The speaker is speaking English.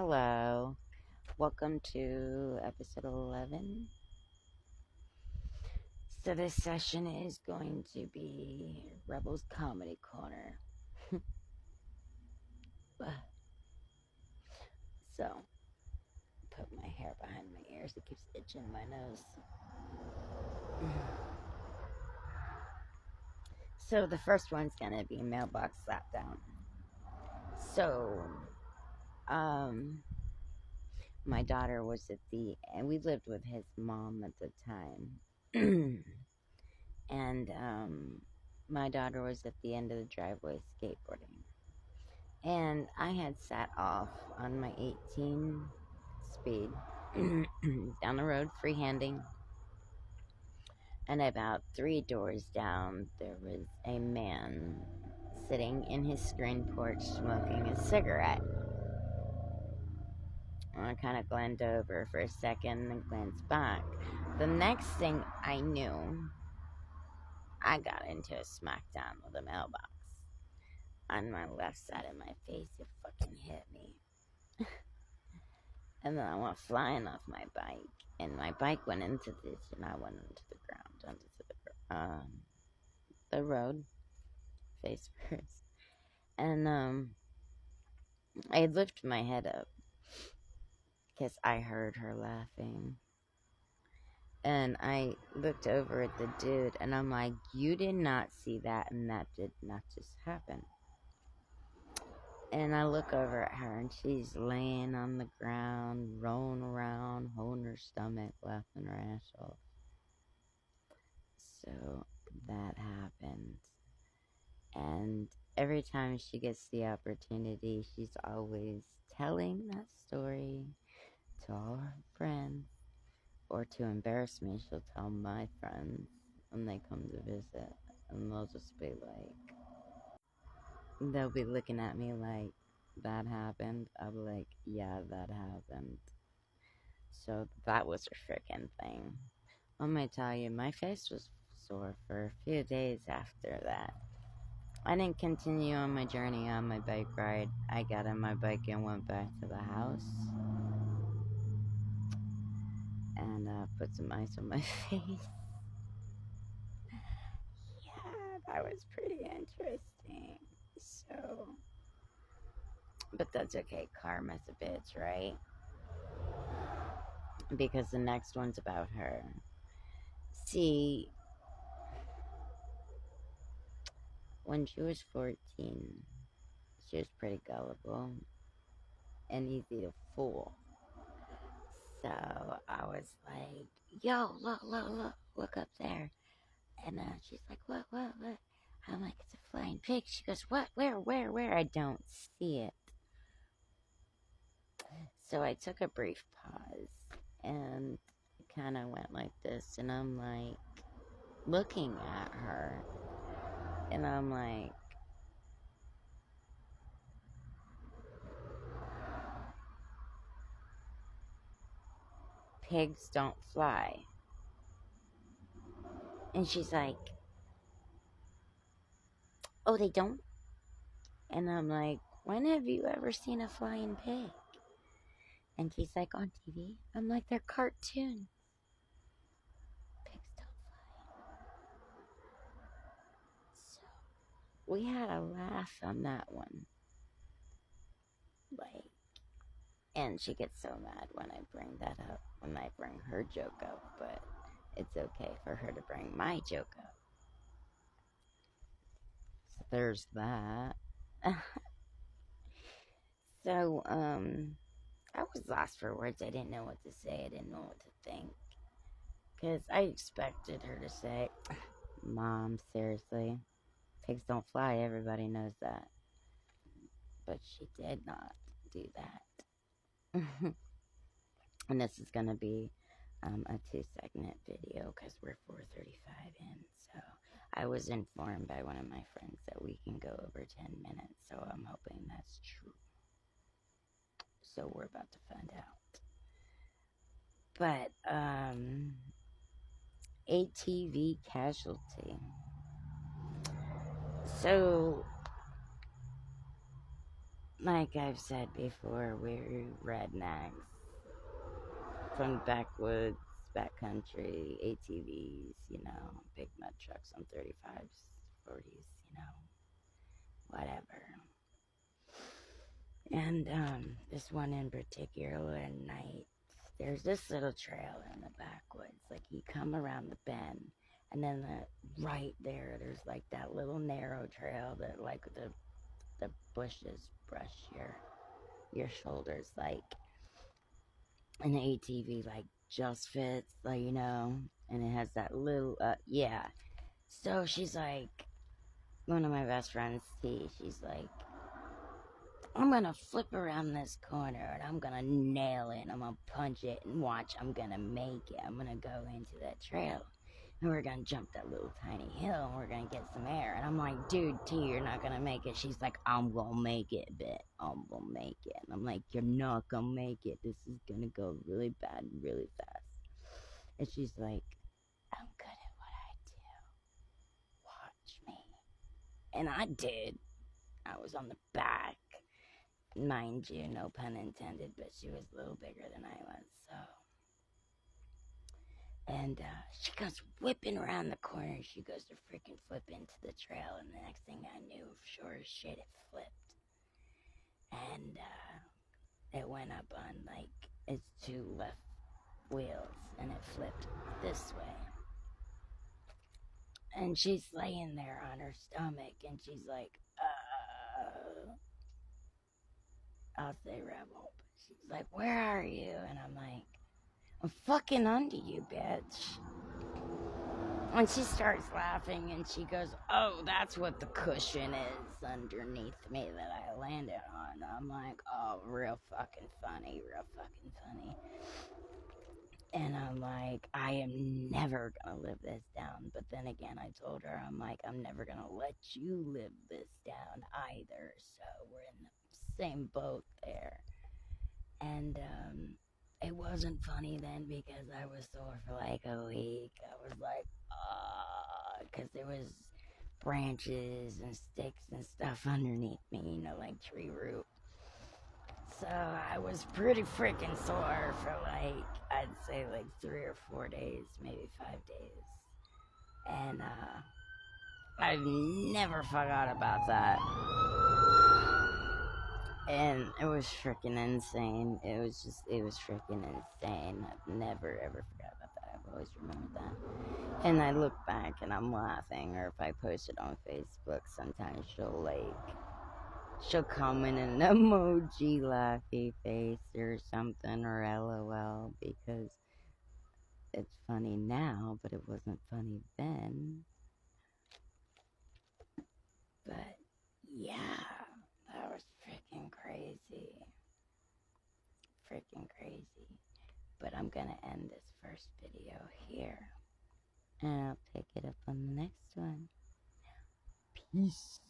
Hello, welcome to episode 11. So, this session is going to be Rebels Comedy Corner. So, put my hair behind my ears, it keeps itching my nose. So, the first one's gonna be Mailbox Slapdown. So, my daughter was and we lived with his mom at the time. And my daughter was at the end of the driveway skateboarding, and I had sat off on my 18 speed down the road freehanding, and about 3 doors down there was a man sitting in his screen porch smoking a cigarette. I kind of glanced over for a second and glanced back. The next thing I knew, I got into a smackdown with a mailbox. On my left side of my face, it fucking hit me. And then I went flying off my bike, and my bike went into the ditch, and I went into the ground, onto the road, face first. And I lifted my head up because I heard her laughing. And I looked over at the dude, and I'm like, you did not see that, and that did not just happen. And I look over at her, and she's laying on the ground, rolling around, holding her stomach, laughing her ass off. So that happened. And every time she gets the opportunity, she's always telling that story to all her friends. Or to embarrass me, she'll tell my friends when they come to visit. And they'll just be like, they'll be looking at me like, that happened. I'll be like, yeah, that happened. So that was a freaking thing. I'm gonna tell you, my face was sore for a few days after that. I didn't continue on my journey on my bike ride. I got on my bike and went back to the house and put some ice on my face. Yeah, that was pretty interesting. So, but that's okay. Karma's a bitch, right? Because the next one's about her. See, when she was 14, she was pretty gullible and easy to fool. So I was like, yo, look up there. And she's like, what? I'm like, it's a flying pig. She goes, what? Where? I don't see it. So I took a brief pause and kind of went like this. And I'm like, looking at her. And I'm like, pigs don't fly. And she's like, oh, they don't? And I'm like, when have you ever seen a flying pig? And she's like, on TV. I'm like, they're cartoons. Pigs don't fly. So we had a laugh on that one. Like, and she gets so mad when I bring that up, when I bring her joke up, but it's okay for her to bring my joke up. So there's that. So, I was lost for words. I didn't know what to say. I didn't know what to think. Because I expected her to say, Mom, seriously, pigs don't fly. Everybody knows that. But she did not do that. And this is going to be a 2-segment video because we're 4:35 in. So I was informed by one of my friends that we can go over 10 minutes. So I'm hoping that's true. So we're about to find out. But ATV casualty. So like I've said before, we're rednecks from backwoods, backcountry, ATVs, big mud trucks on 35s, 40s, whatever. And this one in particular at night, there's this little trail in the backwoods. Like you come around the bend, and then right there, there's like that little narrow trail that like the bushes brush your shoulders, like an ATV like just fits, like and it has that little yeah. So she's like, one of my best friends, she's like, I'm gonna flip around this corner and I'm gonna nail it. I'm gonna punch it and watch. I'm gonna make it. I'm gonna go into that trail and we're gonna jump that little tiny hill and we're gonna get some air. And I'm like, dude, T, you're not gonna make it. She's like, I'm gonna make it, bitch. I'm gonna make it. And I'm like, you're not gonna make it. This is gonna go really bad and really fast. And she's like, I'm good at what I do. Watch me. And I did. I was on the back. Mind you, no pun intended, but she was a little bigger than I was, so. And she goes whipping around the corner. She goes to freaking flip into the trail, and the next thing I knew, sure as shit, it flipped. And it went up on, like, its two left wheels, and it flipped this way. And she's laying there on her stomach, and she's like, I'll say rebel. But she's like, where are you? And I'm like, I'm fucking under you, bitch. And she starts laughing and she goes, oh, that's what the cushion is underneath me that I landed on. I'm like, oh, real fucking funny, real fucking funny. And I'm like, I am never gonna live this down. But then again, I told her, I'm like, I'm never gonna let you live this down either. So we're in the same boat there. And it wasn't funny then because I was sore for like a week. I was like, because there was branches and sticks and stuff underneath me, like tree root. So I was pretty freaking sore for like, I'd say like 3 or 4 days, maybe 5 days. And I've never forgot about that. And it was freaking insane. It was freaking insane. I've never ever forgot about that. I've always remembered that. And I look back and I'm laughing, or if I post it on Facebook, sometimes she'll comment an emoji laughy face or something, or LOL, because it's funny now, but it wasn't funny then. But yeah, that was freaking crazy. Freaking crazy. But I'm gonna end this first video here, and I'll pick it up on the next one. Peace.